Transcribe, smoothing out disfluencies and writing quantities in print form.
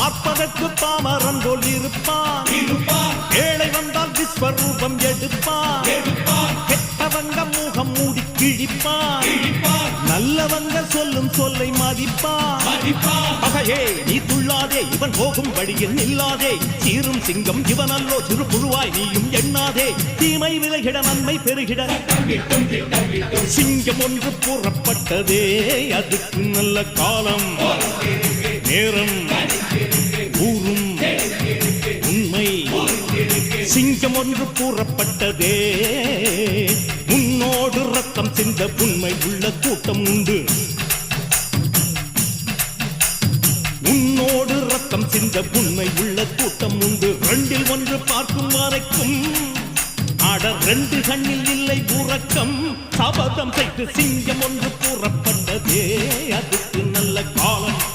பார்ப்பதற்கு பாமரன் போல் இருப்பான். ஏழை வந்தால் விஸ்வரூபம் எடுப்பான். கெட்டவங்க முகம் மூடி கிழிப்பான். நல்லவங்க சொல்லும் சொல்லை மதிப்பான். பகையே நீ துள்ளாதே, இவன் போகும் வழியில் நில்லாதே. சீரும் சிங்கம் இவன் அல்லோ, சிறு புழுவாய் நீயும் எண்ணாதே. தீமை விலகிட நன்மை பெருகிட சிங்கம் ஒன்று கூறப்பட்டதே. அதுக்கு நல்ல காலம் நேரம் கூறும் உண்மை. சிங்கம் ஒன்று கூறப்பட்டதே. முன்னோடு ரத்தம் சிந்த உண்மை உள்ள கூட்டம் உண்டு. உன்னோடு ரத்தம் சிந்த உண்மை உள்ள கூட்டம் உண்டு. ரெண்டில் ஒன்று பார்க்கும் வரைக்கும் ஆட ரெண்டு கண்ணில் இல்லை உறக்கம். சபதம் செய்து சிங்கம் ஒன்று கூறப்பட்டதே. அதுக்கு நல்ல காலம்